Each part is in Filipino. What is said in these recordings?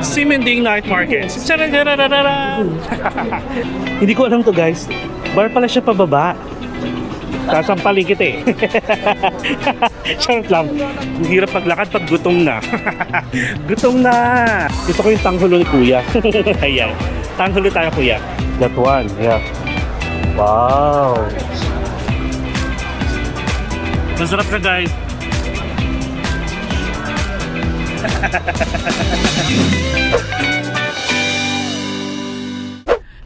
Simending Night Market. Chararararara! Hindi ko alam to guys. Bar pala siya pababa. Sasampalin kita eh. Charot lang. Ang hirap maglakad pag gutom na. Gutom na. Gusto ko yung tanghulo ni kuya. Ayan. Tanghulo tayo kuya. That one. Yeah. Wow. Masarap ka guys.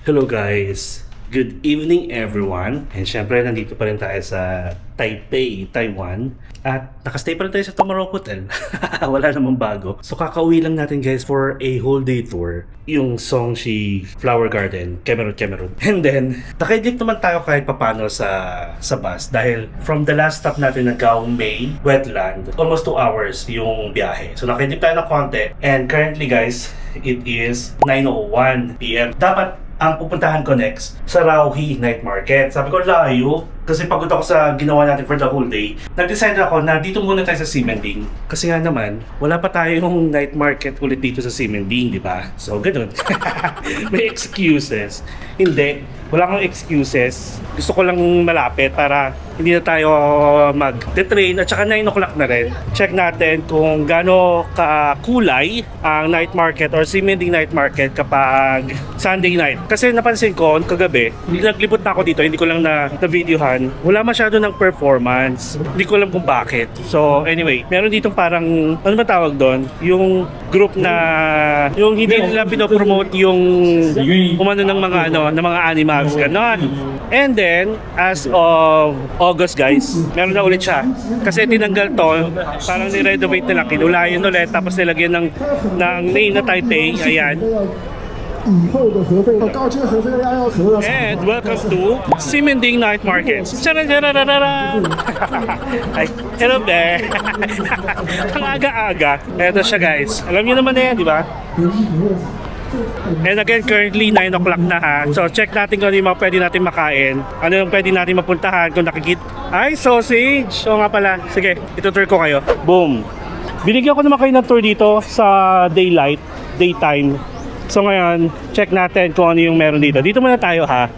Hello guys. Good evening everyone. And syempre nandito pa rin tayo sa Taipei, Taiwan. At nakastay pa rin tayo sa Tomorrow Hotel. Wala namang bago. So kakauwi lang natin guys for a whole day tour. Yung Songshi Flower Garden, Cameron. And then, nakaidlip naman tayo kahit papano sa bus. Dahil from the last stop natin na Gaomei Wetland, almost 2 hours yung biyahe. So nakaidlip tayo ng konti. And currently guys, it is 9:01 PM. Dapat ang pupuntahan ko next sa Rauhi Night Market. Sabi ko, layo. Kasi pagod ako sa ginawa natin for the whole day. Nag-decide ako na dito muna tayo sa Simending. Kasi nga naman, wala pa tayong night market ulit dito sa Simending, di ba? So, ganun. May excuses. Hindi. Wala akong excuses. Gusto ko lang malapit para hindi na tayo mag-train at saka 9 o'clock na rin. Check natin kung gaano kakulay ang night market or Simending night market kapag Sunday night. Kasi napansin ko kagabi, naglibot na ako dito, hindi ko lang na-videohan. Wala masyado ng performance. Hindi ko alam kung bakit. So anyway, meron ditong parang, ano ba tawag doon? Yung group na, yung hindi nila pinopromote yung umano ng mga ng mga animals, ganon. And then, as of August guys, meron na ulit siya. Kasi tinanggal to, parang ni-renovate nila, kinulayan ulit, tapos nilagyan ng name na Taipei, ayan. And welcome to Simending Night Market. Chararararara! Ay, hello there! Ang aga-aga. Ito siya guys. Alam niyo naman na yan, di ba? And again, currently 9 o'clock na ha. So check natin kung ano yung mga pwede natin makain. Ano yung pwede natin mapuntahan kung nakikita. Ay, sausage! Oo nga pala. Sige, itutour ko kayo. Boom! Binigyan ko naman kayo ng tour dito sa daytime. So ngayon, check natin kung ano yung meron dito. Dito muna tayo ha.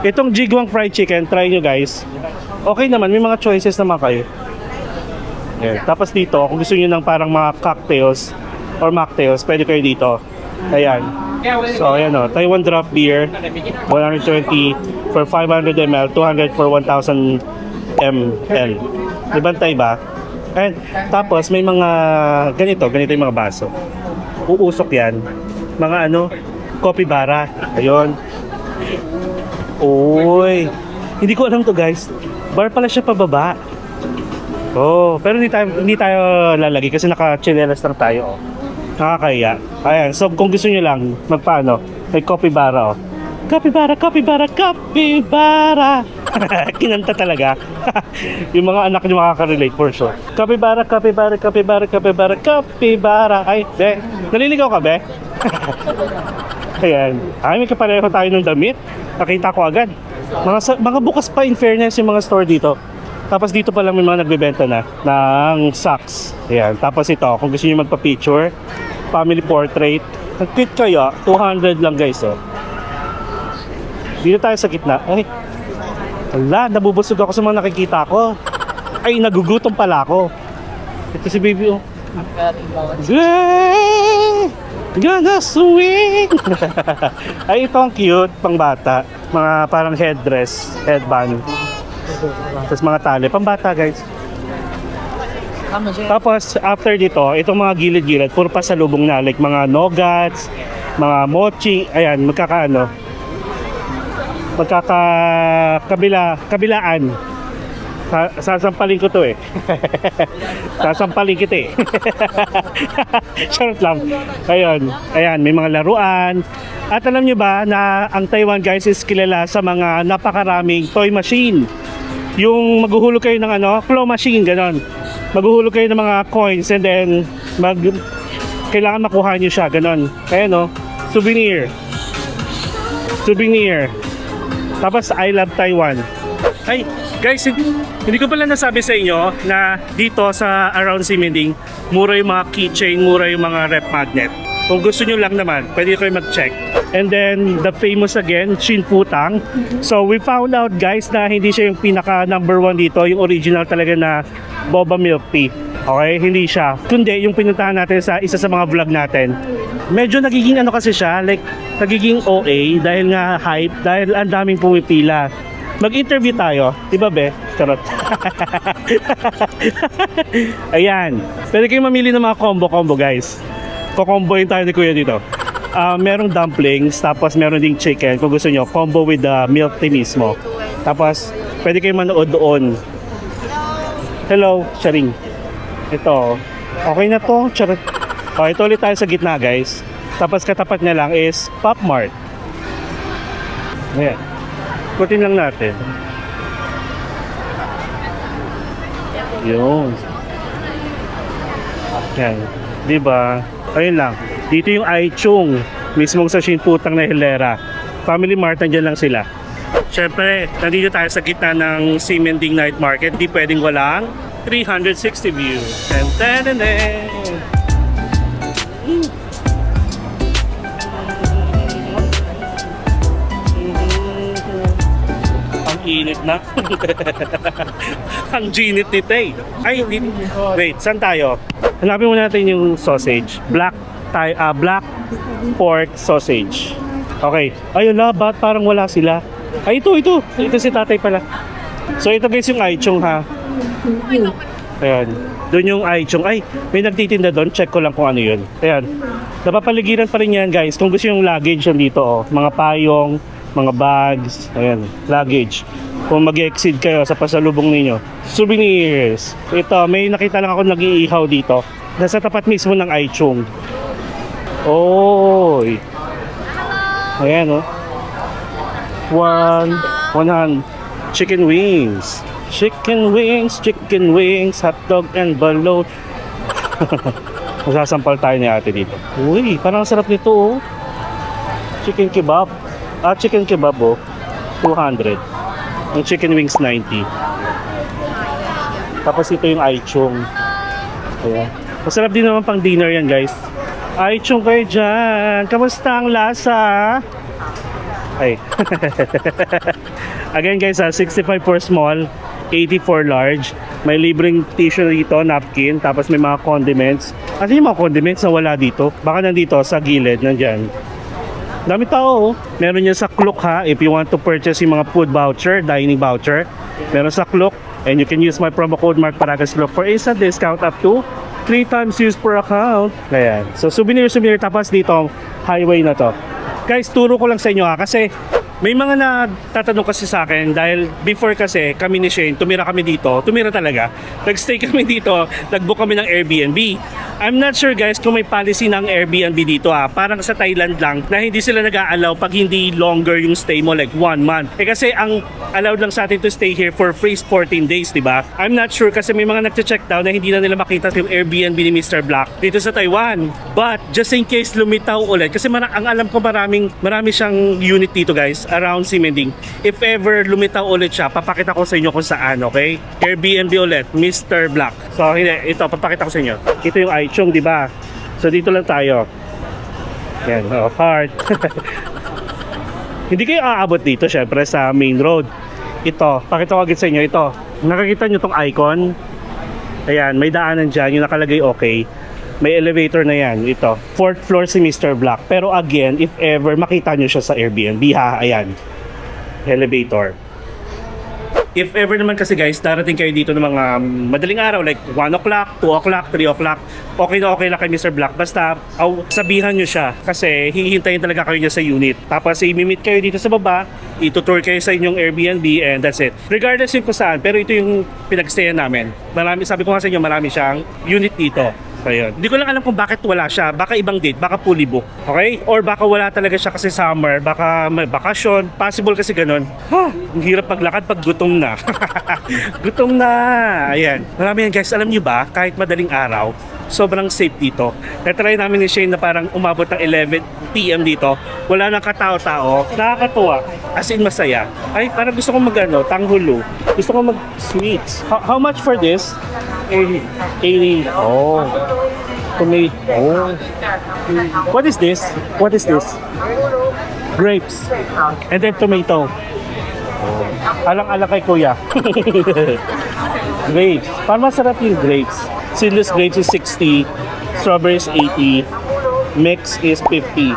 Itong Jigwang Fried Chicken, try nyo guys. Okay naman, may mga choices naman kayo. Yeah. Tapos dito, kung gusto nyo ng parang mga cocktails or mocktails, pwede kayo dito. Ayan. So ayan o, Taiwan Draft Beer, 120 for 500 ml, 200 for 1,000 ml. Libantay ba? And tapos may mga ganito yung mga baso. Uusok yan. Mga coffee bara. Ayun. Uy. Hindi ko alam to guys. Bar pala siya pababa. Oh, pero hindi tayo lalagay kasi naka-chinelas lang tayo. Nakakaya. Ayan, so kung gusto niyo lang magpaano, may coffee bara oh. Coffee bara. Kinanta talaga. Yung mga anak niyo makaka-relate for sure. Coffee bara. Ay, be. Naliligaw ka, be? Ayan. Ay, may kapareho tayo ng damit. Nakita ko agad. Mga bukas pa in fairness yung mga store dito. Tapos dito pa lang may mga nagbebenta na ng socks. Ayan. Tapos ito, kung gusto niyo magpa-picture, family portrait. Ang cute kaya, 200 lang guys oh. Dito tayo sa gitna. Ay, wala, nabubusog ako sa mga nakikita ko. Ay, nagugutom pala ako. Ito si baby oh. Gonna swing! Ay, ito ang cute, pang bata. Mga parang headdress, headband. Tapos mga tali, pang bata guys. Tapos after dito, itong mga gilid-gilid, puro pasalubong na, like mga nogats, mga mochi, ayan, kabilaan. Sasampalin ko to eh. Sasampalin kita eh. Charot lang. Ayan, may mga laruan. At alam nyo ba na ang Taiwan guys is kilala sa mga napakaraming toy machine. Yung maghuhulog kayo ng claw machine, ganon. Maghuhulog kayo ng mga coins and then kailangan makuha nyo siya, ganon. Ayan souvenir. Tapos I love Taiwan. Ay, guys, hindi ko pala nasabi sa inyo na dito sa around Simending, mura yung mga keychain, mura yung mga rep magnet. Kung gusto nyo lang naman, pwede kayo mag-check. And then, the famous again, Chin Putang. So, we found out guys na hindi siya yung pinaka number 1 dito, yung original talaga na boba milk tea. Okay, hindi siya. Kundi yung pinuntahan natin sa isa sa mga vlog natin. Medyo nagiging ano kasi siya, like nagiging OA dahil nga hype, dahil ang daming pumipila. Mag-interview tayo, di ba be? Charot. Ayan, pwede kayong mamili ng mga combo guys. Kukomboin tayo ni Kuya dito. Merong dumplings, tapos meron ding chicken kung gusto nyo, combo with the milk tea mismo. Tapos, pwede kayong manood doon. Hello, Charing. Ito, okay na to. Charot. Oh, ito ulit tayo sa gitna guys. Tapos katapat niya lang is Pop Mart. Ayan. Kutin lang natin. Yun. Yan. Diba? Ayun lang. Dito yung Aichung. Mismong sa Shinputang na Hilera. Family Mart, nandiyan lang sila. Siyempre, nandito tayo sa gitna ng Simending Night Market. Di pwedeng walang 360 view. Ang init na. Ang ginit ni Tay. Ay, wait, saan tayo? Hanapin muna natin yung sausage. Black pork sausage. Okay. Ayun na, ba't parang wala sila? Ay, ito. Ito si tatay pala. So, ito guys yung Aichung ha. Ayan. Doon yung Aichung. Ay, may nagtitinda doon. Check ko lang kung ano yun. Ayan. Napapaligiran pa rin yan guys. Kung gusto yung luggage yan dito. Oh. Mga payong, mga bags. Ayan. Luggage. Kung mag-exceed kayo sa pasalubong ninyo. Souvenirs. Ito, may nakita lang ako nag-iihaw dito. Nasa tapat mismo ng Aichung. Oy. Ayan oh. 100 chicken wings, hotdog and balot. Masasampal tayo ni ate dito. Uy, parang sarap nito oh. Chicken kebab. Chicken kebab oh. 200. Ang chicken wings 90. Tapos ito yung Aichung. Ayan. Masarap din naman pang dinner yan guys. Aichung kayo dyan. Kamusta ang lasa? Ay. Again guys, 65 for small, 80 for large. May libreng tissue dito, napkin, tapos may mga condiments. Ano yung mga condiments na wala dito? Baka nandito sa gilid, nandyan. Dami tao oh. Meron yan sa Klook ha, if you want to purchase yung mga food voucher, dining voucher. Meron sa Klook, and you can use my promo code Mark Paragas Klook for instant discount up to 3 times use per account. Ayan. So souvenir, tapos dito, highway na to. Guys, turo ko lang sa inyo ha, kasi may mga natatanong kasi sa akin dahil before kasi kami ni Shane, tumira talaga. Nag-stay kami dito, nag-book kami ng Airbnb. I'm not sure guys kung may policy ng Airbnb dito ha. Parang sa Thailand lang na hindi sila nag-a-allow pag hindi longer yung stay mo like 1 month. Kasi ang allowed lang sa atin to stay here for free 14 days, di ba? I'm not sure kasi may mga nagche-check down na hindi na nila makita yung Airbnb ni Mr. Black dito sa Taiwan. But just in case lumitaw ulit, kasi ang alam ko marami siyang unit dito guys around Simending. If ever lumitaw ulit siya, papakita ko sa inyo kung saan, okay? Airbnb ulit, Mr. Black. So, ito, papakita ko sa inyo. Ito yung Aichung, di ba? So, dito lang tayo. Yan, heart. Hindi kayo aabot dito, syempre, sa main road. Ito, pakita ko agad sa inyo, ito. Nakakita nyo tong icon? Ayan, may daanan dyan, yung nakalagay okay. May elevator na yan, ito. 4th floor si Mr. Black. Pero again, if ever makita nyo siya sa Airbnb ha, ayan. Elevator. If ever naman kasi guys, darating kayo dito ng mga madaling araw, like 1 o'clock, 2 o'clock, 3 o'clock, okay na okay lang kay Mr. Black. Basta, sabihan nyo siya kasi hihintayin talaga kayo niya sa unit. Tapos, i-meet kayo dito sa baba, itutour kayo sa inyong Airbnb, and that's it. Regardless yung kung saan, pero ito yung pinagstayan namin. Sabi ko nga sa inyo, marami siyang unit dito. Ayun. Hindi ko lang alam kung bakit wala siya. Baka ibang date, baka fully book. Okay? Or baka wala talaga siya kasi summer, baka may bakasyon. Possible kasi ganun. Ang hirap paglakad pag gutom na. Gutom na. Ayan. Marami yan guys. Alam niyo ba, kahit madaling araw, sobrang safe dito. Natry namin ni Shane na parang umabot ng 11 PM dito. Wala nang katao-tao. Nakakatuwa. As in masaya. Ay, parang gusto ko tanghulo. Gusto ko mag-sweets. How much for this? 80. Oh. Tomato. Oh. What is this? What is this? Grapes. And then tomato. Alang-alang kay kuya. Grapes. Parang masarap yung grapes. Seedless grapes is 60. Strawberries 80. Mix is 50.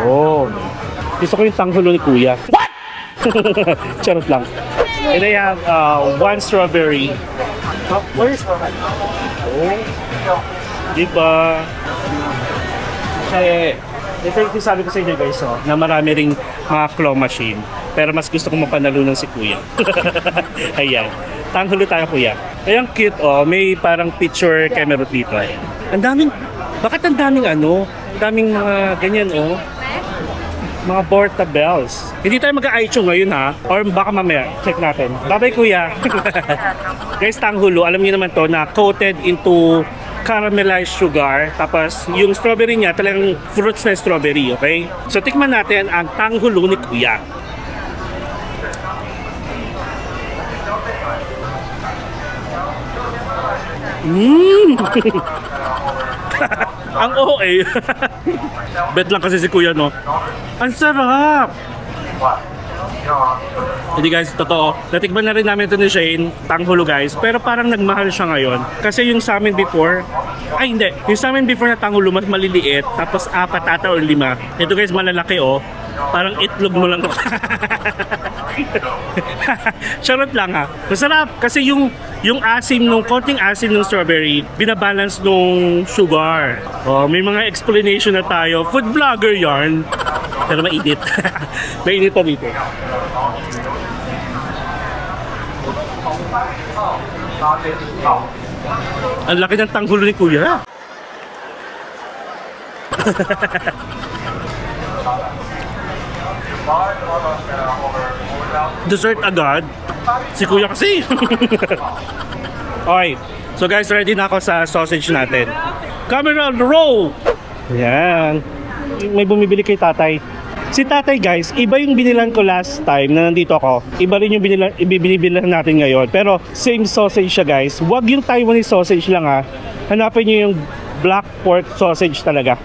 Oh. Gusto ko yung tanghulo ni kuya. What? Charot lang. And I have one strawberry. Where's strawberry? Oh. Diba? Ito yung sabi ko sa inyo guys, na marami ring mga claw machine. Pero mas gusto kong mapanalunan si kuya. Ayan. Tanghulo tayo kuya. Ayan cute may parang picture camera dito. Ang daming, bakit ang daming ang daming mga ganyan mga Borta bells. Hindi tayo mag-aicho ngayon ha, or baka mamaya, check natin. Bye-bye kuya. Guys, tanghulo, alam niyo naman to na coated into caramelized sugar. Tapos yung strawberry niya talagang fruits na strawberry, okay? So tikman natin ang tanghulo ni kuya. Ang OA. Bet lang kasi si kuya, no? Ang sarap! Hindi guys, totoo. Natikman na rin namin ito ni Shane, tanghulo guys. Pero parang nagmahal siya ngayon. Kasi yung sa amin before, hindi. Yung sa amin before na tanghulo, mas maliliit. Tapos 4 ata o 5. Ito guys, malalaki Parang itlog mo lang. Charot lang ha. Masarap kasi yung asim nung konting asim ng strawberry binabalance nung sugar. May mga explanation na tayo. Food vlogger yarn. Pero mainit. Mainit pa dito. Ang laki ng tanggulo ni kuya. Dessert agad. Si kuya kasi. Okay. So guys, ready na ako sa sausage natin. Camera roll! Yan. May bumibili kay tatay. Si tatay guys, iba yung binilan ko last time na nandito ako. Iba rin yung binibilan natin ngayon. Pero same sausage siya guys. Huwag yung Taiwanese sausage lang ha. Hanapin nyo yung black pork sausage talaga.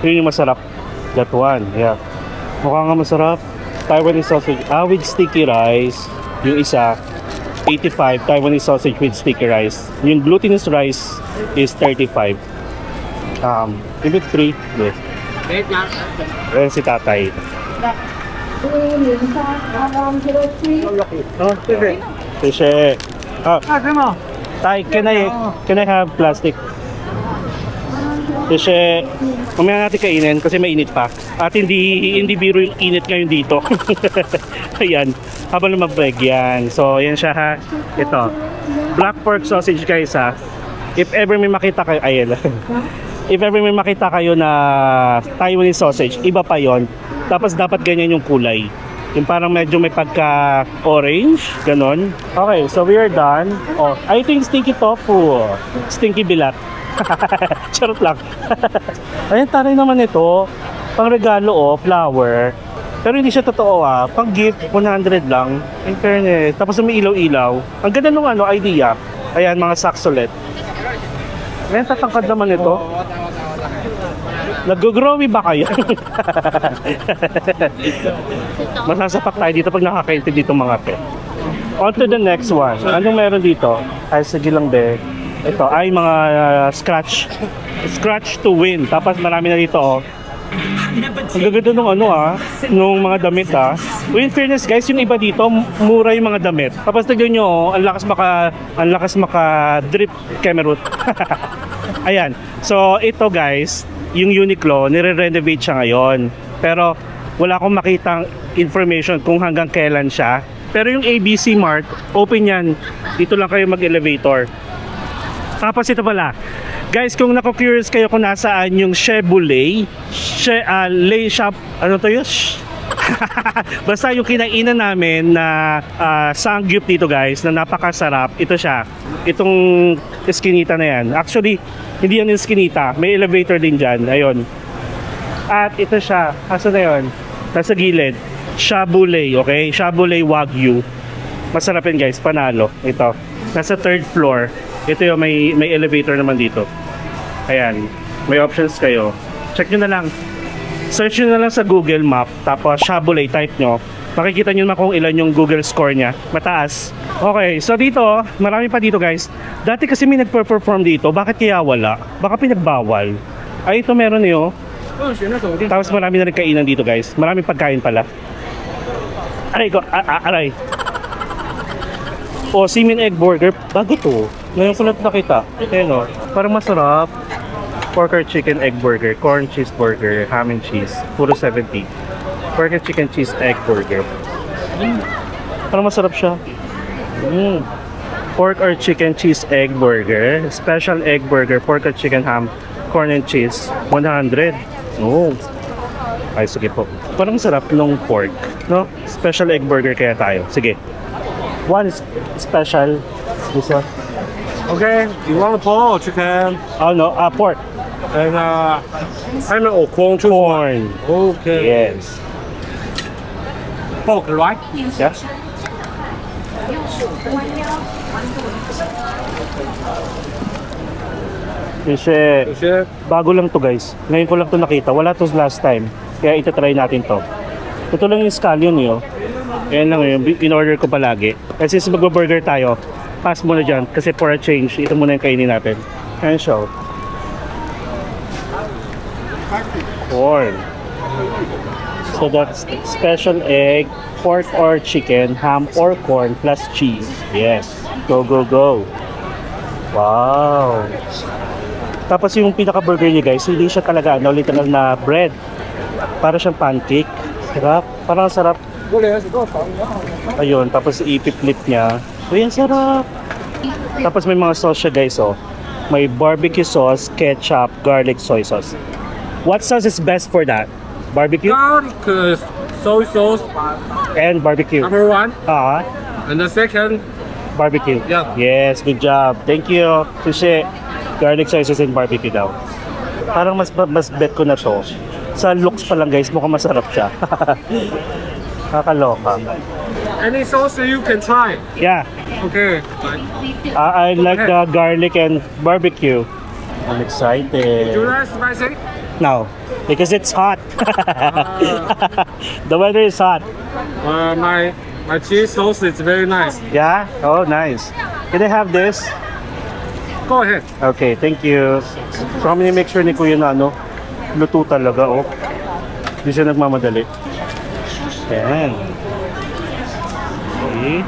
Yun yung masarap. That one, yeah. Mukhang nga masarap. Taiwanese sausage with sticky rice. Yung isa 85 Taiwanese sausage with sticky rice. Yung glutinous rice is 35. Give it 3. Yes. Ayan si tatay. Fishe. Tay, can I have plastic? Kasi mamaya natin kainin kasi mainit pa. At hindi biro yung init ngayon dito. Ayan, habang lumabag yan. So, ayan siya ha. Ito, black pork sausage guys ha. If ever may makita kayo, ayan. If ever may makita kayo na Taiwanese sausage, iba pa yon. Tapos dapat ganyan yung kulay. Yung parang medyo may pagka-orange, ganon. Okay, so we are done. I think stinky tofu. Stinky bilat. Charot lang. Ayan, taray naman ito. Pang regalo flower. Pero hindi siya totoo pang gift, 100 lang. In fairness. Tapos may ilaw-ilaw. Ang ganda nung idea. Ayan, mga socks ulit. Ayan, tatangkad naman ito. Nag-growy ba kayo? Masasapak tayo dito pag nakakaintindi dito mga pe. On to the next one. Anong meron dito? Ay, sige lang be. Ito ay mga scratch to win. Tapos marami na dito Ang gaganda nung nung mga damit In fairness guys, yung iba dito mura yung mga damit. Tapos tignan nyo ang lakas maka drip Cameroon. Ayan. So ito guys, yung Uniqlo nire-renovate siya ngayon. Pero wala akong makitang information kung hanggang kailan siya. Pero yung ABC Mart, open yan. Dito lang kayo mag-elevator. Tapos ito pala, guys, kung nako-curious kayo kung nasaan yung Chevrolet, Lay Shop, ano to yun? Basta yung kinainan namin na sangyup dito guys, na napakasarap, ito siya. Itong eskinita na yan. Actually, hindi yan eskinita, may elevator din dyan, ayun. At ito siya, asa na yun? Nasa gilid, Chevrolet, okay? Chevrolet Wagyu. Masarap yun guys, panalo. Ito, nasa 3rd floor. Ito yung may elevator naman dito. Ayan, may options kayo. Check nyo na lang. Search nyo na lang sa Google Map, tapos Shabolay type nyo. Makikita nyo naman kung ilan yung Google score niya. Mataas. Okay, so dito, marami pa dito guys. Dati kasi may nagper-perform dito. Bakit kaya wala? Baka pinagbawal. Ay, ito meron eh, oh. Tapos marami na rin kainan dito guys. Maraming pagkain pala. Aray ko, aray. Oh, Seamin Egg Burger. Bago to. Ngayon ko lang nakita. Ayan o. Parang masarap. Pork or chicken egg burger. Corn cheese burger. Ham and cheese. Puro 70. Pork and chicken cheese egg burger. Parang masarap siya. Pork or chicken cheese egg burger. Special egg burger. Pork or chicken ham. Corn and cheese. 100. Oh. Ay, sige po. Parang sarap nung pork. No? Special egg burger kaya tayo. Sige. One is special. This one. Okay, you want a pork or chicken? Oh no, pork. And I'm an corn choose one. Corn. Okay. Yes. Pork, right? Yes. Kasi Sure. bago lang to guys. Ngayon ko lang to nakita. Wala to last time. Kaya itatry natin to. Ito lang yung scallion nyo. Ayan lang yun. In-order ko palagi. Kasi since mag-burger tayo, pass muna dyan. Kasi for a change, ito muna yung kainin natin. Ayan siya. Corn. So that's special egg, pork or chicken, ham or corn plus cheese. Yes. Go, go, go. Wow. Tapos yung pinaka-burger niya guys, hindi siya talaga literal na bread. Para siyang pancake. Sarap. Parang sarap. Ayun, tapos ipip-flip niya. Ayun, sarap. Tapos may mga sauce siya guys, oh. May barbecue sauce, ketchup, garlic, soy sauce. What sauce is best for that? Barbecue Garlic soy sauce, and barbecue. number one. And And the second, barbecue. Yeah. Yes, good job. Thank you. Sushi. Garlic soy sauce and barbecue daw. Parang mas bet ko na to. Sa looks pa lang guys, mukhang masarap siya. Kakaloka. any sauce you can try. Yeah. Okay. I like the garlic and barbecue. I'm You excited. like spicy? No, because it's hot. The weather is hot. My cheese sauce is very nice. Yeah? Oh, nice. Can I have this? Go ahead. Okay, thank you. So kami make sure ni Kuya na luto talaga, oh. Hindi siya nagmamadali. Ayan. Okay.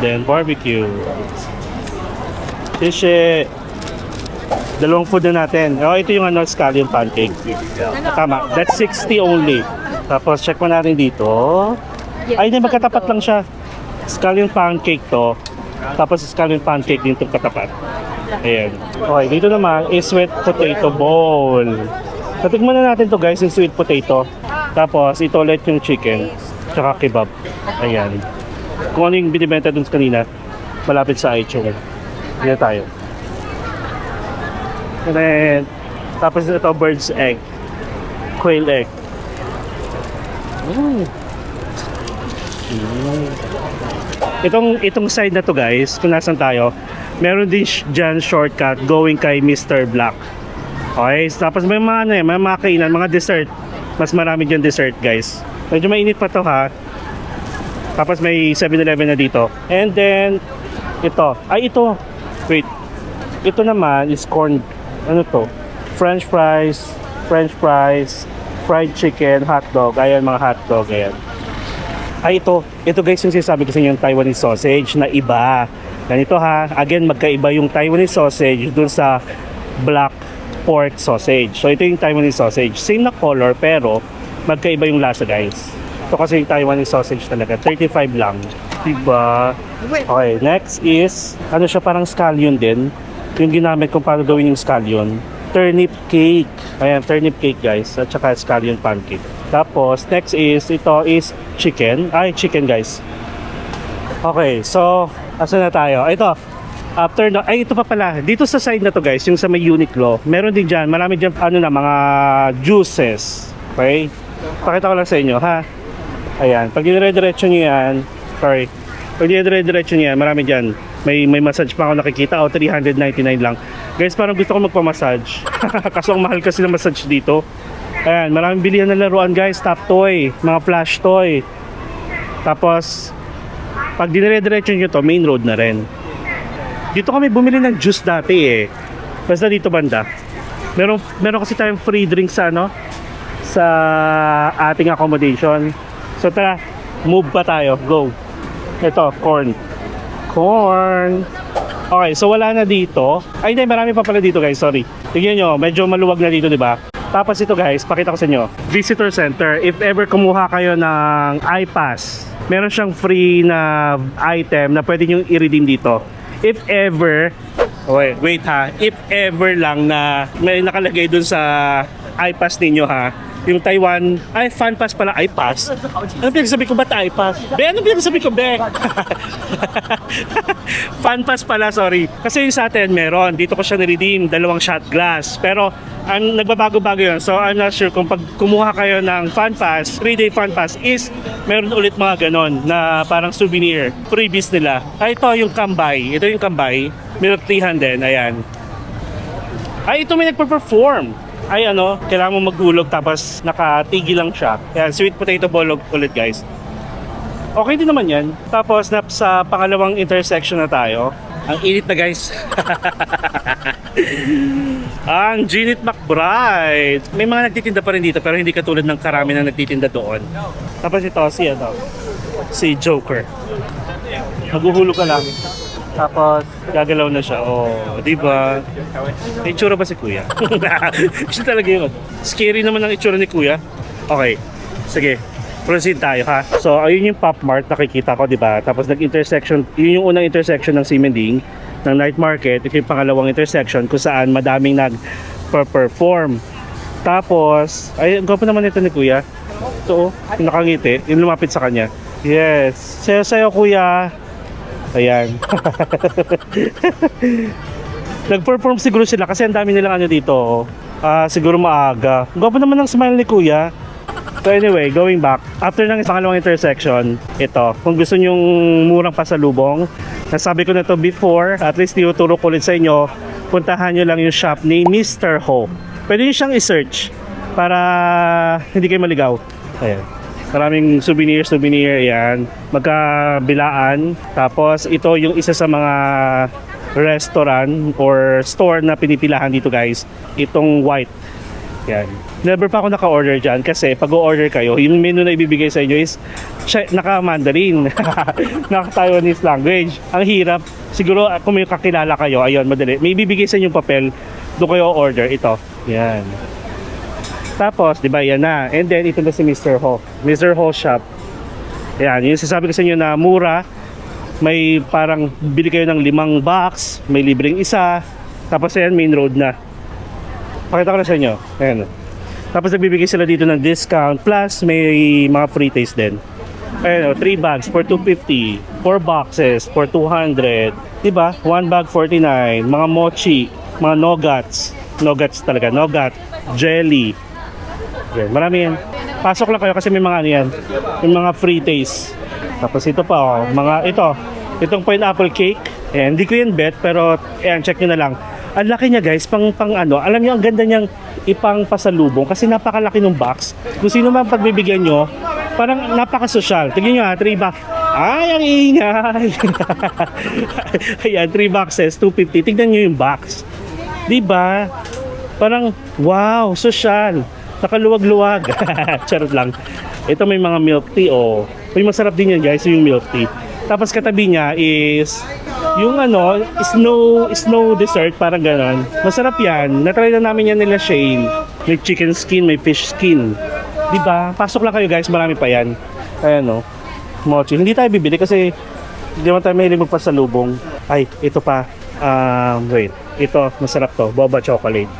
Then barbecue. Sushi. Dalawang food na natin. Oh, ito yung scallion pancake. Tama. That's 60 only. Tapos check mo natin dito. Ay, hindi, magkatapat lang siya. Scallion pancake to. Tapos scallion pancake din itong katapat. Ayan. Okay, dito naman is sweet potato bowl. Tatikman na natin to guys, yung sweet potato. Tapos ito ulit yung chicken. Tsaka kebab. Ayan. Kung ano yung binibenta dun kanina, malapit sa iChong. Ayan tayo. And then, tapos ito bird's egg. Quail egg. Itong side na to guys, kung nasan tayo, meron din dyan shortcut going kay Mr. Black. Okay, tapos may mga may mga kainan, mga dessert. Mas marami dyan dessert guys. Medyo mainit pa to ha. Tapos may 7-Eleven na dito. And then, ito. Wait. Ito naman is corn, ano to? French fries, fried chicken, hot dog. Ayan mga hot dog, ayan. Ito guys yung sinasabi ko sa inyo yung Taiwanese sausage na iba. Ganito ha, again magkaiba yung Taiwanese sausage dun sa black pork sausage. So ito yung Taiwanese sausage. Same na color pero magkaiba yung lasa guys. Ito kasi yung Taiwanese sausage talaga. 35 lang. Diba? Okay, next is, ano siya parang scallion din. Yung ginamit kung paano gawin yung scallion. Turnip cake. Ayan, turnip cake guys. At saka scallion pancake. Tapos, next is, ito is chicken. Chicken guys. Okay, so, asa na tayo? Ito, after na, ito pa pala. Dito sa side na to guys, yung sa may Uniqlo, meron din dyan, marami dyan, mga juices. Okay? Pakita ko lang sa inyo, ha? Ayan, pag dire-diretso nyo yan, pag dire-diretso nyo yan, marami dyan. May massage pa ako nakikita. O, 399 lang. Guys, parang gusto ko magpa-massage. Kaso ang mahal kasi ng massage dito. Ayan, maraming bilihan ng laruan guys. Top toy, mga plush toy. Tapos, pag dinire-diretso nyo to, main road na rin. Dito kami bumili ng juice dati eh. Basta dito banda. Meron kasi tayong free drink sa ano, sa ating accommodation. So tara, move pa tayo. Go. Ito, corn. Okay, so wala na dito. Ay hindi, marami pa pala dito guys, sorry. Tingnan nyo, medyo maluwag na dito, di ba? Tapos ito guys, pakita ko sa inyo. Visitor Center, if ever kumuha kayo ng iPass, meron siyang free na item na pwede nyo i-redeem dito. If ever, wait ha, if ever lang na may nakalagay dun sa iPass ninyo ha, yung Taiwan, Fan Pass pala, iPass. Ano pinagsabi ko, ba't iPass? Ano pinagsabi ko, Be? Fan Pass pala, sorry. Kasi yung sa atin, meron. Dito ko siya na-redeem, 2 shot glass. Pero, ang nagbabago-bago yun. So, I'm not sure kung pag kumuha kayo ng Fan Pass, 3-day Fan Pass is, meron ulit mga ganon na parang souvenir. Freebies nila. Ito yung Kambay. Ito yung Kambay. Milk teahan din, ayan. Ito may nagpa-perform. Kailangan mo maghulog tapos nakatigil lang siya. Yan, sweet potato bolog ulit guys. Okay din naman yan. Tapos sa pangalawang intersection na tayo. Ang init na guys. Ang Ginit McBride. May mga nagtitinda pa rin dito pero hindi katulad ng karami na nagtitinda doon. Tapos ito, si Joker. Maghuhulog ka lang. Tapos, gagalaw na siya. Oh, di ba? May itsura ba si Kuya? Siya talaga yun. Scary naman ang itsura ni Kuya. Okay. Sige. Proceed tayo ha. So, ayun yung Pop Mart nakikita ko, di ba? Tapos nag-intersection. Yun yung unang intersection ng Ximending, ng night market. Ito yung pangalawang intersection kung saan madaming nag-perform. Tapos, ang gwapo naman ito ni Kuya. Ito, yung nakangiti. Yung lumapit sa kanya. Yes. Sayo-sayo Kuya. Ayan. Nag-perform siguro sila kasi ang dami nilang dito. Siguro maaga. Gwapo naman ang smile ni Kuya. So anyway, going back. After ng pangalawang intersection, ito. Kung gusto nyong murang pasalubong, nasabi ko na to before, at least tinuturo ko ulit sa inyo, puntahan nyo lang yung shop ni Mr. Ho. Pwede nyo siyang i-search para hindi kayo maligaw. Ayan. Maraming souvenir, yan. Magkabilaan. Tapos ito yung isa sa mga restaurant or store na pinipilahan dito guys. Itong white. Yan. Never pa ako naka-order dyan kasi pag o-order kayo, yung menu na ibibigay sa inyo is naka-Mandarin. Naka-Taiwanese language. Ang hirap. Siguro kung may kakilala kayo, ayun, madali. May ibibigay sa inyong papel, doon kayo order ito. Yan. Tapos, di ba, yan na. And then, ito na si Mr. Ho. Mr. Ho shop. Yan, yung sasabi ko sa inyo na mura. May parang bili kayo ng 5 box. May libreng isa. Tapos, ayan, main road na. Pakita ko na sa inyo. Ayan. Tapos, nagbibigay sila dito ng discount. Plus, may mga free taste din. Ayan, 3 bags for 250. 4 boxes for 200. Diba? 1 bag 49. Mga mochi. Mga nogats. Nogats talaga. Nogat. Jelly. Yan, marami yan. Pasok lang kayo kasi may mga yan. May mga free taste. Tapos ito pa, itong pineapple cake. Ayan, hindi ko yan bet, pero ayan, check nyo na lang. Ang laki niya guys, pang alam niyo ang ganda niyang ipang pasalubong kasi napakalaki ng box. Kung sino man pagbibigyan nyo, parang napaka-social. Tignan nyo 3 box. Ay, ang ingay! Ayan, 3 boxes, 250. Tignan nyo yung box. Diba? Parang, wow, social. Nakaluwag-luwag. Charot lang. Ito may mga milk tea, May masarap din yan guys, yung milk tea. Tapos katabi niya is yung snow dessert, parang ganon. Masarap yan. Natry na namin yan nila Shane. May chicken skin, may fish skin. Diba? Pasok lang kayo guys, marami pa yan. Ayan mochi. Hindi tayo bibili kasi hindi naman tayo mahilig magpasalubong. Ay, ito pa. Wait. Ito, masarap to. Boba chocolate.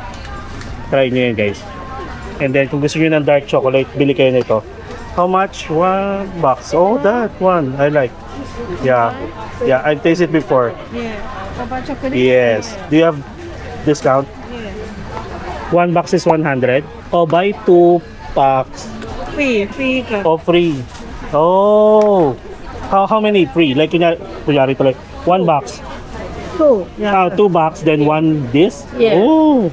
Try nyo yan guys. And then kung gusto nyo ng dark chocolate, bili kayo nito. How much? 1 box. Oh, that one. I like. Yeah. Yeah, I've tasted before. Yeah. Boba chocolate? Yes. Do you have discount? Yeah. 1 box is 100. Oh, buy 2 packs. Free ka. Oh, free. Oh. How many free? Like kunyari tuloy. 1 box. Two. Yeah. 2 box, then 1 this? Yeah. Oh!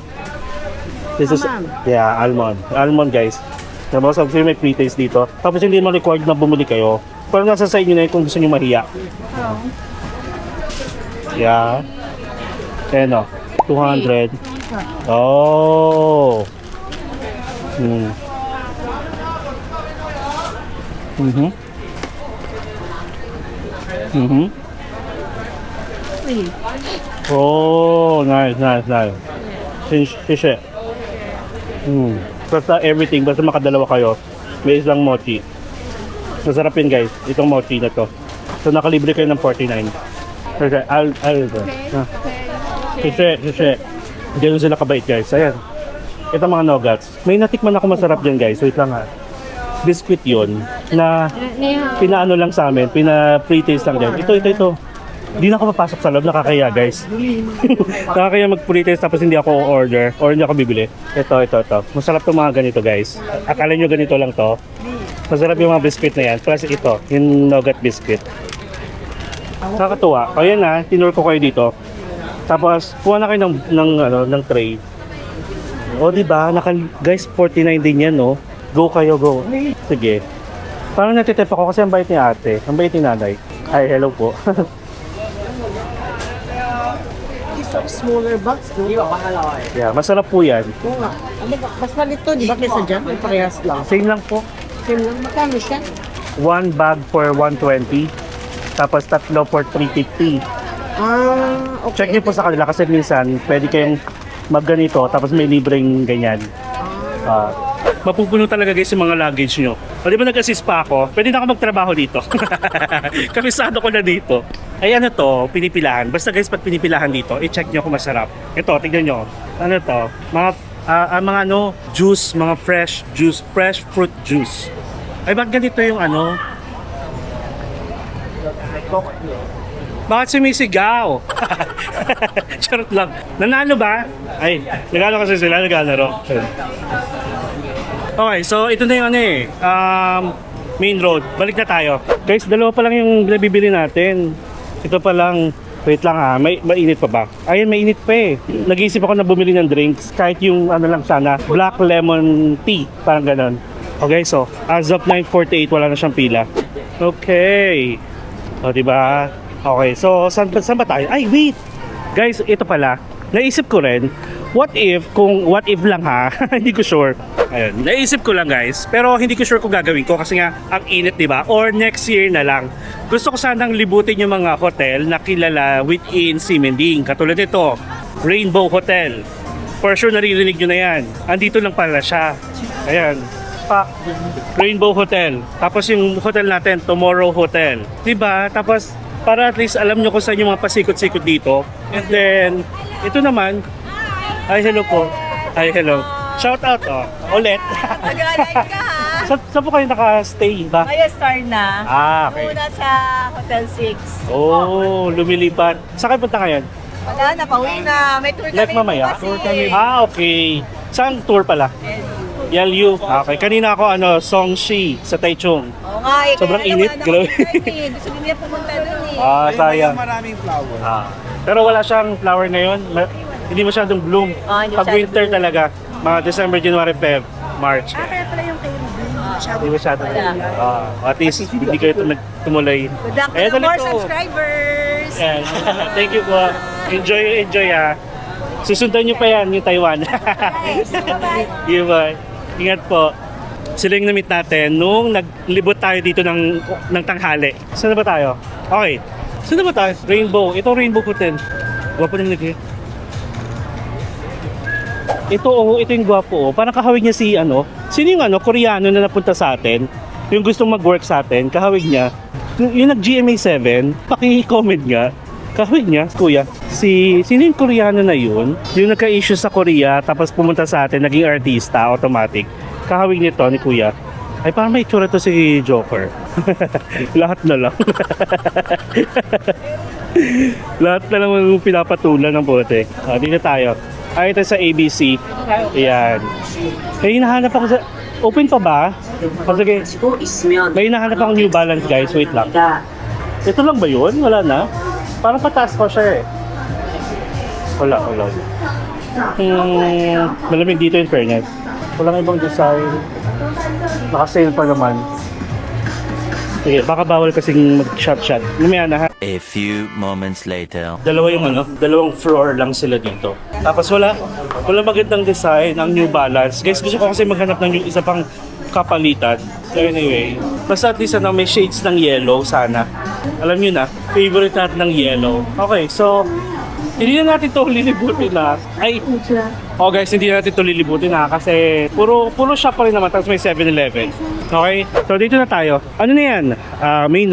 This is, Almond. yeah, almond. Almond, guys. Tapos, obviously, may pre-taste dito. Tapos, hindi mo required na bumili kayo. Pero nasa sa inyo na yun kung gusto nyo mahiya. Oh. Yeah. Ayan o. 200. Oh! Hmm. Mhm. Mhm. Three. Oh, nice. Shishe. Basta everything, basta makadalawa kayo. May isang mochi. Masarap yun, guys. Itong mochi na to. So, nakalibre kayo ng 49. Okay, I'll go. Shishe. Diyan sila kabait, guys. Ayan. Ito mga nuggets. May natikman ako masarap dyan, guys. Wait lang ha. Biscuit yun na pinaano lang sa amin, pina-pre-taste lang dyan. Ito. Hindi na ako papasok sa loob, nakakaya guys. Nakakaya mag-pre-taste tapos hindi ako order or hindi ako bibili. Ito. Masarap itong mga ganito guys. Akala nyo ganito lang to. Masarap yung mga biscuit na yan. Plus ito, yung nugget biscuit. Nakakatuwa. O yan na, tinur ko kayo dito. Tapos, kuha na kayo ng tray. O diba, guys, 49 din yan no. Go kayo, go. Sige. Parang natitip ako kasi ang bait ni ate. Ang bait ni nanay. Hi, hello po. These are smaller box, no? Yeah, masarap po yan. Oo nga. Mas malit to, di ba kaysa dyan? May parehas lang. Same lang po. Same lang. Magkano siya? 1 bag for 120. Tapos tatlo for 350. Ah, okay. Check niyo po sa kanila kasi minsan pwede kayong magganito tapos may libreng ganyan. Mapupuno talaga guys yung mga luggage nyo. O di ba nag-assist pa ako? Pwede na ako magtrabaho dito. Kabisado ko na dito. Ay ano to, pinipilahan. Basta guys, pag pinipilahan dito, i-check nyo kung masarap. Ito, tignan nyo. Ano to? Mga juice, mga fresh juice, fresh fruit juice. Ay bakit ganito yung ano? Bakit sumisigaw? Charot lang. Nanalo ba? Ay, nagano kasi sila, naglalaro. Okay, so ito na yung main road. Balik na tayo. Guys, dalawa pa lang yung nabibili natin. Ito pa lang. Wait lang ha, mainit pa ba? Ayun, mainit pa eh. Nag-iisip ako na bumili ng drinks. Kahit yung lang sana, black lemon tea. Parang ganon. Okay, so as of 9:48, wala na siyang pila. Okay. O, diba? Okay, so saan ba tayo? Ay, wait! Guys, ito pala. Naisip ko rin, what if lang ha, hindi ko sure. Ayun, naisip ko lang guys, pero hindi ko sure kung gagawin ko kasi nga ang init, di ba? Or next year na lang. Gusto ko sanang libutin yung mga hotel na kilala within Simending. Katulad nito, Rainbow Hotel. For sure naririnig nyo na yan. Andito lang pala siya. Ayan. Rainbow Hotel. Tapos yung hotel natin, Tomorrow Hotel. Diba? Tapos para at least alam nyo kung saan yung mga pasikot-sikot dito. And then, ito naman. Ay, hello po. Ay, hello. Shout out, ulit. Nag-alay ka ha? Saan po kayo naka-stay ba? Kaya star na. Okay. Muna sa Hotel 6. Oh, lumilipat. Saan kayo punta ngayon? Wala na, pauwi na. May tour Like kami mamaya? bukas eh. Okay. Saan tour pala? Yalyu. Okay. Kanina ako, Songshi sa Taichung. Oo nga eh. Sobrang kaya init, naman grabe. ako excited. Gusto din niya pumunta dun eh. Sayang. Maraming flower. Pero wala siyang flower ngayon. Hindi masyadong bloom. Hindi Pag masyadong winter bloom. talaga, mga December, January, Feb, March. Kaya pala yung kayo Hindi masyadong Wala. at least, hindi kayo tumuloy. Good luck Eh, to more dito. subscribers. Yan. Thank you po. Enjoy ha. Susundan nyo pa yan, yung Taiwan. Guys, bye-bye. Bye. Ingat po. Sila yung na-meet natin nung naglibot tayo dito ng tanghali. Saan na ba tayo? Okay. Saan na ba tayo? Rainbow. Ito Rainbow Hotel. Gwapo na nilagay. Ito yung gwapo. Parang kahawig niya si Sino yung Koreano na napunta sa atin? Yung gustong mag-work sa atin, kahawig niya. Yung nag-GMA 7, paki-comment nga. Kahawig niya, kuya. Sino yung Koreano na yun? Yung nagka-issue sa Korea, tapos pumunta sa atin, naging artista, automatic. Kahawig nito ni kuya. Ay, parang may itsura to si Joker. Lahat na lang. Lahat na lang yung pinapatulan ng bote. Dito tayo. Ito sa ABC. Ayan. May hinahanap ako sa... Open pa ba? Sige. May hinahanap ako New Balance guys. Wait lang. Ito lang ba yun? Wala na? Parang pataas pa siya eh. Wala. Malamig dito in fairness. Walang ibang design. Naka-sale pa naman. Sige, baka bawal kasing mag-shot. Lumaya na ha. A few moments later. Dalawang floor lang sila dito. Tapos wala magandang design ng New Balance. Guys, gusto ko kasi maghanap ng yung isa pang kapalitan. So anyway, basta at least may shades ng yellow sana. Alam nyo na, favorite natin ng yellow. Okay, so hindi na natin to lilibutin na. Guys, hindi na natin to lilibutin na kasi puro shop pa rin naman, tapos may 7-Eleven. Okay, so dito na tayo. Ano na yan? Main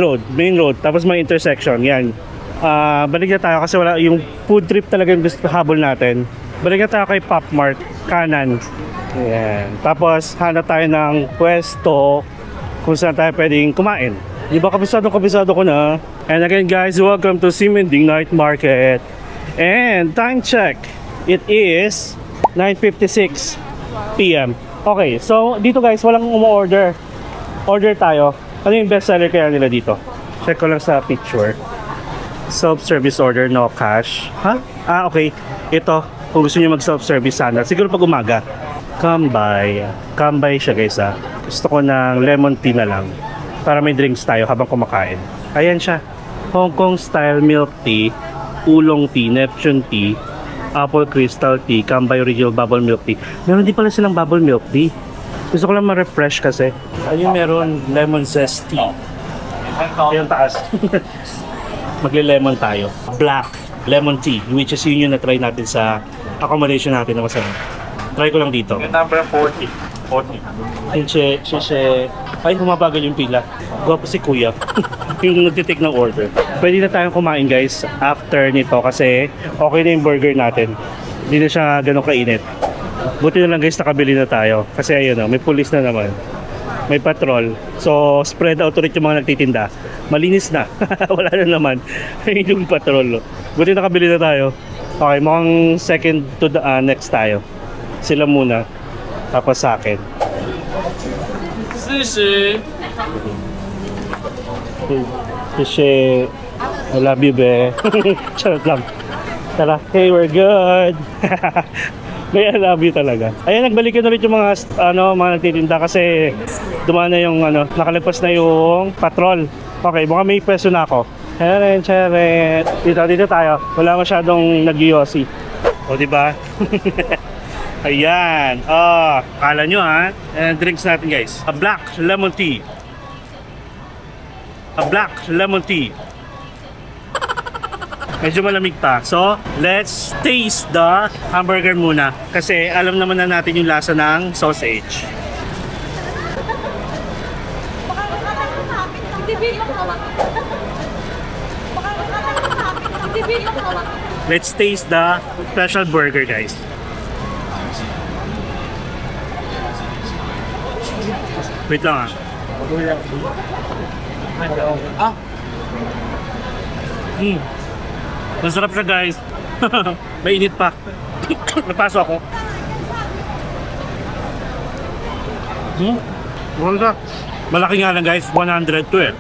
road, tapos may intersection, yan. Balik na tayo kasi wala yung food trip talaga yung gusto habol natin. Balik na tayo kay Pop Mart, kanan. Yan. Tapos hanap tayo ng pwesto kung saan tayo pwedeng kumain. Di ba kabisado ko na? And again guys, welcome to Simending Night Market. And time check, it is 9:56 PM. Okay, so dito guys, walang umu-order. Order tayo. Ano yung best seller kaya nila dito? Check ko lang sa picture. Self-service order, no cash. Ha? Okay. Ito, kung gusto niyo mag-self-service sana. Siguro pag umaga. Kambay siya guys ha. Gusto ko ng lemon tea na lang. Para may drinks tayo habang kumakain. Ayan siya. Hong Kong style milk tea. Oolong tea, Neptune tea, apple crystal tea, Kambay original bubble milk tea. Meron din pala silang bubble milk tea. Gusto ko lang ma-refresh kasi. Ayun, meron lemon zest tea. Yung taas. Magle-lemon tayo. Black lemon tea, which is yun yung na-try natin sa accommodation natin na masarap. Try ko lang dito. Yung number 40. Ay, humabagal yung pila. Gwapo si kuya. Yung nagtitake ng order. Pwede na tayong kumain guys after nito kasi okay na yung burger natin. Hindi na siya ganun kainit. Buti na lang guys nakabili na tayo. Kasi ayun may police na naman. May patrol. So spread out ulit yung mga nagtitinda. Malinis na. Wala na naman. Yung patrol. Buti nakabili na tayo. Okay, mukhang second to the next tayo. Sila muna. Tapos sa akin. Sushi! I love you, be. Charot lang. Tara, hey, we're good. May I love you talaga. Ayan, nagbalikan ulit yung mga nagtitinda kasi dumaan na yung nakalagpas na yung patrol. Okay, mukhang may peso na ako. Cheret. Dito tayo. Wala masyadong nag-yosi. O, diba? Ayan. Kala nyo ha. Drinks natin guys. A black lemon tea. Medyo malamig pa. So, let's taste the hamburger muna. Kasi alam naman na natin yung lasa ng sausage. Let's taste the special burger guys. Wait lang Masarap siya guys. Mainit pa. Napaso ako. Wala. Malaki nga lang guys. 112.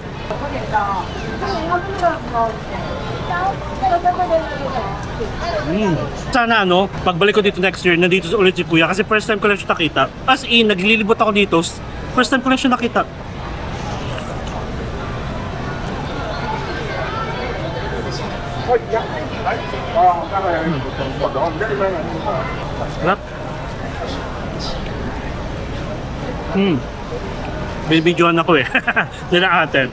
Sana pagbalik ko dito next year, nandito ulit si kuya kasi first time ko lang siya nakita. As in, naglilibot ako dito. First time ko lang siya nakita. Sarap. Bibidyoan ako eh. Nila ate.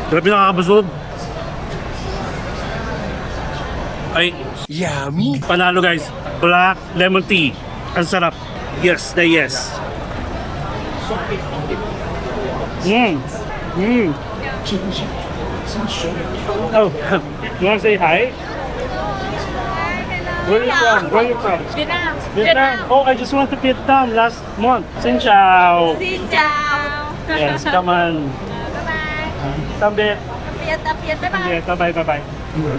Grabe nakakabusog. Ay, yummy. Panalo guys. Black lemon tea. Ang sarap. Yes, na yes. Oh, you want to say hi? Where are you from? Vietnam. Oh, I just went to Vietnam last month. Xin chào. Xin chào. Yes, come on. Bye-bye. Tambit. Bye-bye. Bye-bye.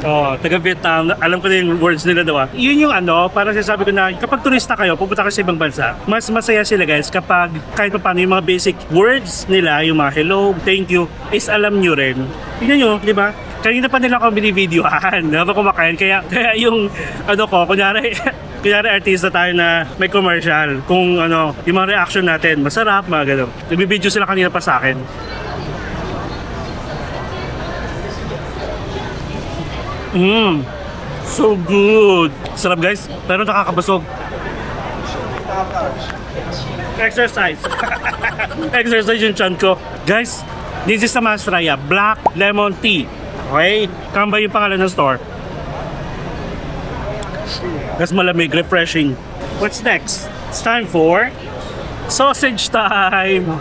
Oh, taga Vietnam, alam ko na yung words nila daw. Yun yung parang sinasabi ko na kapag turista kayo, pupunta kayo sa ibang bansa, mas masaya sila guys kapag kahit pa paano yung mga basic words nila, yung mga hello, thank you, is alam nyo rin. Tingnan nyo, di ba? kanina pa nila ako binibidyohan habang kumakain. Kaya yung ano ko, kunyari artista tayo na may commercial. Kung ano, yung mga reaction natin, masarap, mga gano'n. Nagbibideo sila kanina pa sa akin. So good. Sarap guys, pero nakakabusog. Exercise. Exercise yung chan ko. Guys, this is a Masraya Black Lemon Tea. Okay? Kamba yung pangalan ng store. Mas malamig, refreshing. What's next? It's time for sausage time!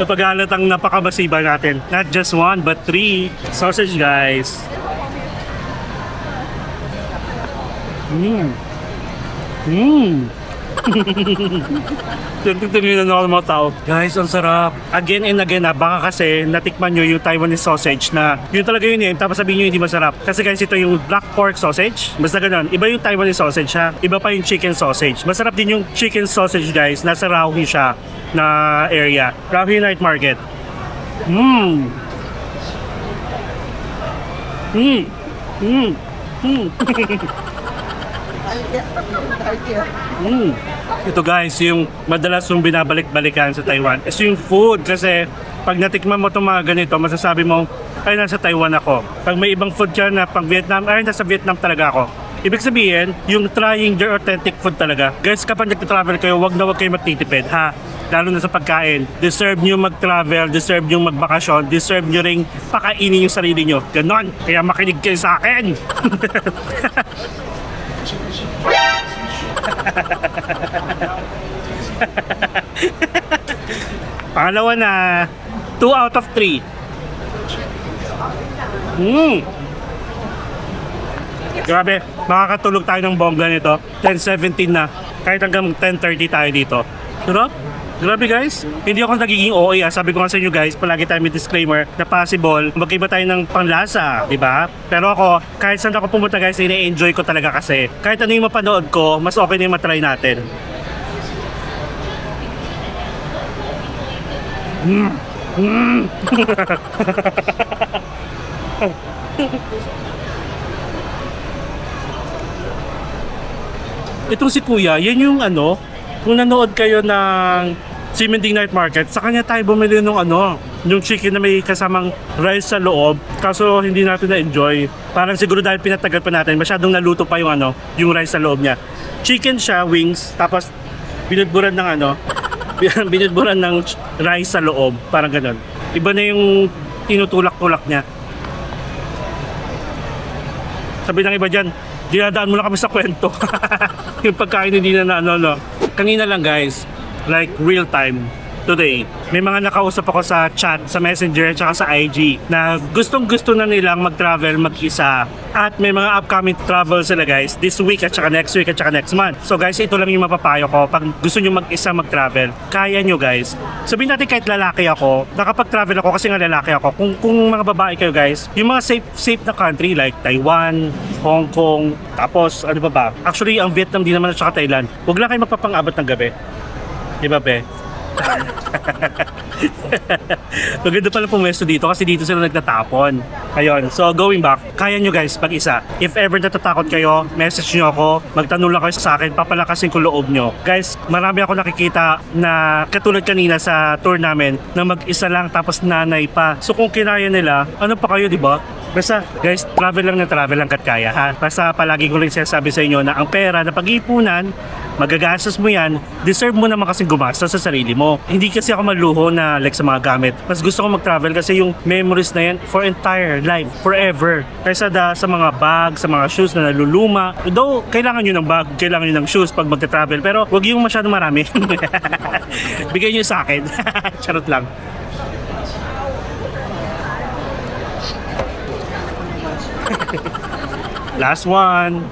Napagalat ang napakamasiba natin. Not just 1, but 3 sausage, guys. Tingnan ako ng mga tao. Guys, ang sarap. Again and again baka kasi natikman nyo yung Taiwanese sausage na yun talaga yun eh. Tapos sabihin nyo hindi masarap. Kasi guys, ito yung black pork sausage. Basta ganun. Iba yung Taiwanese sausage ha. Iba pa yung chicken sausage. Masarap din yung chicken sausage guys. Nasa Raohi siya na area. Raohi Night Market. Ito guys, yung madalas yung binabalik-balikan sa Taiwan is yung food kasi pag natikman mo itong mga ganito, masasabi mo, ay nasa Taiwan ako. Pag may ibang food ka na pang Vietnam, ay nasa Vietnam talaga ako. Ibig sabihin, yung trying their authentic food talaga. Guys, kapag nag-travel kayo, wag na wag kayo magtitipid ha. Lalo na sa pagkain. Deserve nyo mag-travel, deserve nyo magbakasyon, deserve nyo ring pakainin yung sarili nyo. Ganon. Kaya makinig kayo sa akin. Pangalawa na 2 out of 3. Grabe, makakatulog tayo ng bongga nito. 10:17 na. Kahit hanggang 10:30 tayo dito. Sarap. Grabe guys, hindi ako nagiging OA. Sabi ko nga sa inyo guys, palagi tayo may disclaimer na possible magkaiba tayo ng panglasa, di ba? Pero ako, kahit saan ako pumunta guys, ini-enjoy ko talaga kasi kahit ano yung mapanood ko, mas okay na yung matry natin. Itong si Kuya, yan yung ano, kung nanood kayo ng Simending Night Market, sa kanya tayo bumili nung ano, yung chicken na may kasamang rice sa loob. Kaso hindi natin na-enjoy. Parang siguro dahil pinatagal pa natin, masyadong naluto pa yung ano, yung rice sa loob niya. Chicken siya, wings, tapos binudburan ng ano, binudburan ng rice sa loob. Parang ganun. Iba na yung tinutulak-tulak niya. Sabi ng iba dyan, dinadaan mo na kami sa kwento. Yung pagkain hindi na ano, no. Kanina lang guys, like real time, today, may mga nakausap ako sa chat, sa messenger, tsaka sa IG na gustong-gusto na nilang mag-travel mag-isa. At may mga upcoming travel sila guys, this week at tsaka next week at tsaka next month. So guys, ito lang yung mapapayo ko. Pag gusto nyo mag-isa mag-travel, kaya nyo guys. Sabihin natin kahit lalaki ako, nakapag-travel ako kasi nga lalaki ako. Kung mga babae kayo guys, yung mga safe na country like Taiwan, Hong Kong, tapos ano ba? Actually, ang Vietnam din naman at saka Thailand. Huwag lang kayo magpapang-abot ng gabi. Diba, be? Maganda pala pumwesto dito kasi dito sila nagtatapon. Ayun, so going back, kaya nyo guys pag-isa. If ever natatakot kayo, message nyo ako, magtanong lang kayo sa akin, papalakasin ko loob nyo. Guys, marami ako nakikita na katulad kanina sa tour namin na mag-isa lang tapos nanay pa. So kung kinaya nila, ano pa kayo, di ba? Basta guys, travel lang kat kaya ha. Basta palagi ko rin sinasabi sa inyo na ang pera na pag-iipunan, magagastos mo yan, deserve mo naman kasing gumastos sa sarili mo. Hindi kasi ako maluho na like sa mga gamit. Mas gusto ko mag-travel kasi yung memories na yan for entire life, forever. Kaysa sa mga bag, sa mga shoes na naluluma. Though, kailangan nyo ng bag, kailangan nyo ng shoes pag mag-travel. Pero wag yung masyadong marami. Bigay nyo sa akin. Charot lang. Last one.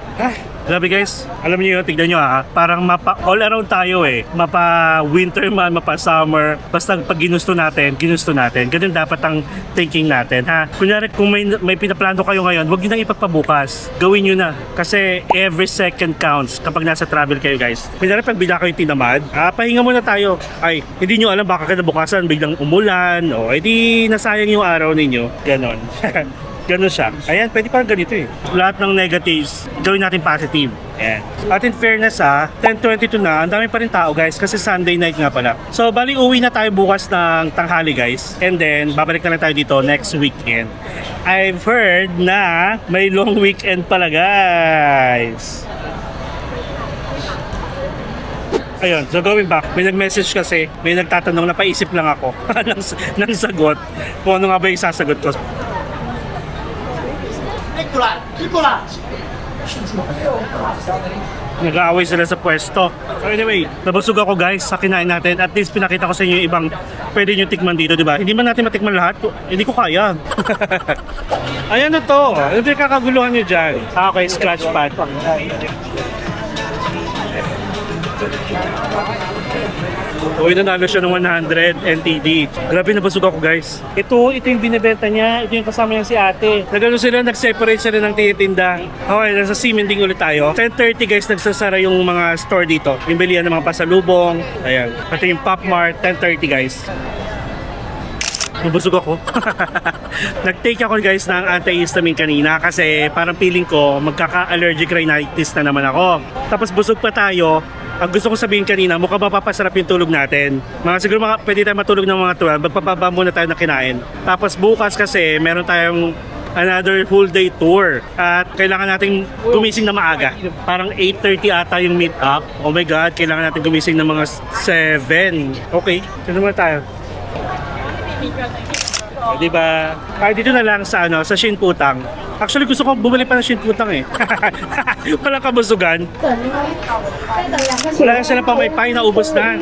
Grabe guys, alam niyo yun, tignan nyo parang mapa all around tayo mapa winter man, mapa summer, basta pag ginusto natin. Ganun dapat ang thinking natin ha. Kunyari kung may pinaplano kayo ngayon, huwag nyo nang ipagpabukas, gawin nyo na. Kasi every second counts kapag nasa travel kayo guys. Kunyari pag bigla kayo tinamad, pahinga muna tayo. Ay, hindi nyo alam baka kinabukasan biglang umulan, o edi nasayang yung araw ninyo. Ganon. Ganon siya. Ayan, pwede parang ganito Lahat ng negatives, gawin natin positive. Ayan. At in fairness 10:22 na, ang dami pa rin tao guys kasi Sunday night nga pala. So, bali uwi na tayo bukas ng tanghali guys. And then, babalik na lang tayo dito next weekend. I've heard na may long weekend pala guys. Ayun, so going back, may nag-message kasi, may nagtatanong, napaisip lang ako ng sagot kung ano nga ba yung sasagot ko. Nag-aaway sila sa pwesto. So anyway, nabusog ako guys sa kinain natin. At least pinakita ko sa inyo yung ibang pwede nyo tikman dito, di ba? Hindi man natin matikman lahat. Hindi ko kaya. Ayan na to. Ano ba yung kakaguluhan nyo dyan? Okay, scratch pad. Uy, nanalo siya ng 100 NTD. Grabe, nabusog ako guys. Ito yung binibenta niya. Ito yung kasama niya si ate. Nagano sila, nag-separate sila ng tinitinda. Okay, nasa Simending ulit tayo. 10:30 guys, nagsasara yung mga store dito. Yung bilihan ng mga pasalubong. Ayan. Pati yung Pop Mart, 10:30 guys. Nabusog ako. Nag-take ako guys ng antihistamine kanina kasi parang feeling ko magkaka-allergic rhinitis na naman ako. Tapos busog pa tayo. Ang gusto ko sabihin kanina, mukhang mapapasarap yung tulog natin. Siguro pwede tayo matulog ng mga 12. Magpapaba muna tayo ng kinain. Tapos bukas kasi meron tayong another full day tour. At kailangan nating gumising na maaga. Parang 8:30 ata yung meet up. Oh my God, kailangan natin gumising ng mga 7. Okay, ito naman tayo. Diba? Dito na lang sa sa Shinputang. Actually gusto ko bumalik pa ng Shinputang Walang kabusugan. Wala na sila pa may pay na ubos na.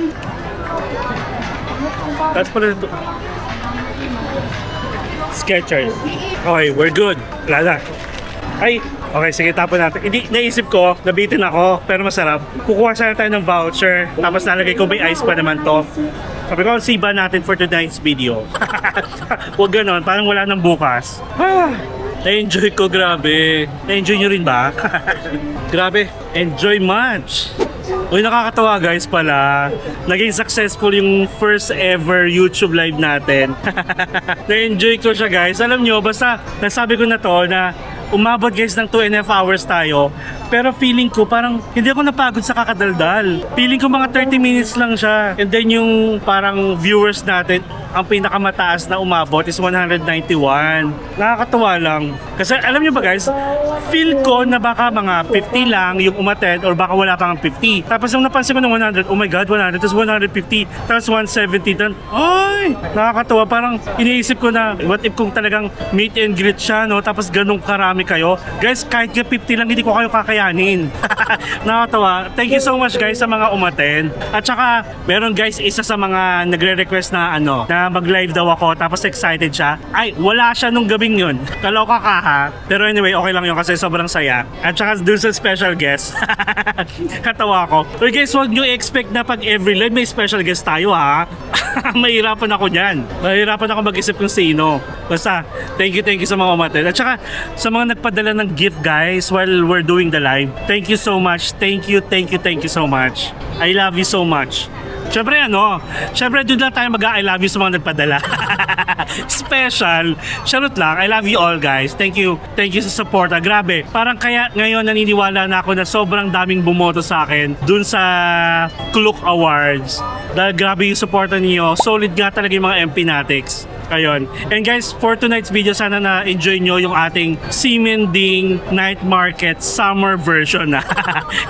That's pala ito. Skechers. Okay, we're good. Wala na. Ay, okay, sige, tapon natin. Hindi, naisip ko, nabitin ako, pero masarap. Kukuha sana tayo ng voucher, tapos nalagay ko may ice pa naman to. Sabi ko, siba natin for tonight's video. Huwag ganon, parang wala nang bukas. Na-enjoy ko, grabe. Na-enjoy nyo rin ba? Grabe, enjoy much. Uy, nakakatawa guys pala. Naging successful yung first ever YouTube live natin. Na-enjoy ko siya guys. Alam nyo, basta nasabi ko na to na umabot guys ng 2.5 hours tayo. Pero feeling ko parang hindi ako napagod sa kakadaldal. Feeling ko mga 30 minutes lang siya. And then yung parang viewers natin, ang pinakamataas na umabot is 191. Nakakatawa lang. Kasi alam nyo ba guys, feel ko na baka mga 50 lang yung umattend or baka wala pang 50. Tapos nung napansin ko ng 100, oh my God, 100, tapos 150, tapos 170, then, ay! Nakakatawa, parang iniisip ko na, what if kung talagang meet and greet siya, no? Tapos ganun karami kayo. Guys, kahit nga 50 lang, hindi ko kayo kakayanin. Nakakatawa. Thank you so much guys sa mga umattend. At saka, meron guys, isa sa mga nagre-request na na mag-live daw ako, tapos excited siya. Ay, wala siya nung gabing yun. Kaloka ka ha. Pero anyway, okay lang yun kasi sobrang saya. At saka dun sa special guest. Katawa ko. But guys, huwag nyo expect na pag every live may special guest tayo ha. Mahirapan ako dyan. Mahirapan ako mag-isip kung sino. Basta, thank you sa mga umattend. At saka, sa mga nagpadala ng gift guys while we're doing the live. Thank you so much. Thank you so much. I love you so much. Siyempre doon lang tayo mag-I love you sa mga nagpadala. Special. Charot lang. I love you all guys. Thank you sa support. Grabe. Parang kaya ngayon naniniwala na ako na sobrang daming bumoto sa akin dun sa Klook Awards. Dahil grabe yung supporta niyo. Solid nga talaga yung mga MP Natics. Ayun. And guys, for tonight's video, sana na-enjoy nyo yung ating Simending Night Market Summer version.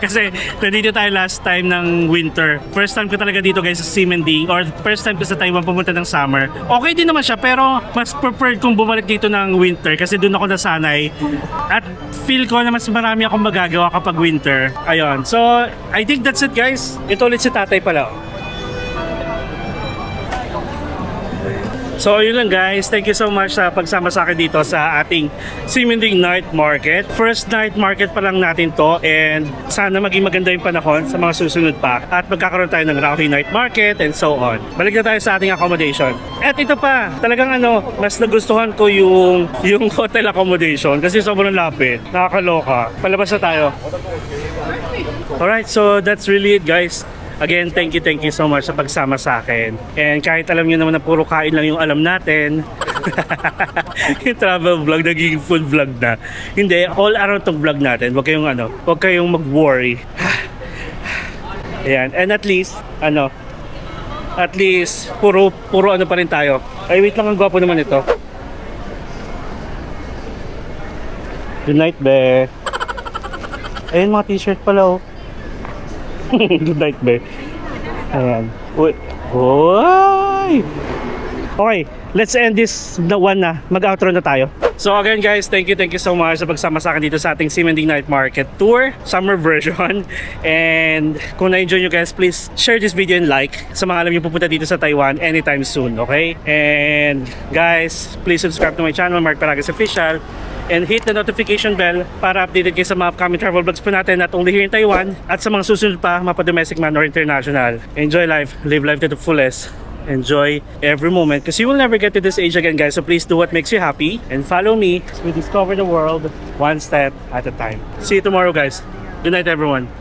Kasi nandito tayo last time ng winter. First time ko talaga dito guys sa Simending, or first time ko sa Taiwan pumunta ng summer. Okay din naman siya, pero mas preferred kong bumalik dito ng winter kasi doon ako nasanay. At feel ko na mas marami akong magagawa kapag winter. Ayun. So, I think that's it guys. Ito ulit si tatay pala. So yun lang guys, thank you so much sa pagsama sa akin dito sa ating Simending Night Market. First night market pa lang natin to and sana maging maganda yung panahon sa mga susunod pa at magkakaroon tayo ng Rocky Night Market and so on. Balik na tayo sa ating accommodation. At ito pa, talagang mas nagustuhan ko yung hotel accommodation kasi sobrang lapit. Nakakaloka. Palabas na tayo. Alright, so that's really it guys. Again, thank you so much sa pagsama sa akin. And kahit alam nyo naman na puro kain lang yung alam natin, yung travel vlog, naging food vlog na. Hindi, all around tong vlog natin. Huwag kayong mag-worry. Ayan, and at least, puro ano pa rin tayo. Ay, wait lang, ang gwapo naman ito. Good night, be. Ayun, mga t-shirt pala, oh. Good night, be. Ayan. Uy. Oy! Okay, let's end this one na. Mag-outro na tayo. So again guys, thank you so much sa pagsama sa akin dito sa ating Simending Night Market Tour, summer version. And kung na-enjoy nyo guys, please share this video and like sa mga alam nyo pupunta dito sa Taiwan anytime soon, okay? And guys, please subscribe to my channel, Mark Paragas Official. And hit the notification bell para updated kayo sa mga upcoming travel vlogs po natin not only here in Taiwan at sa mga susunod pa, mapa-domestic man or international. Enjoy life, live life to the fullest. Enjoy every moment because you will never get to this age again guys, so please do what makes you happy and follow me as we discover the world one step at a time. See you tomorrow guys. Good night everyone.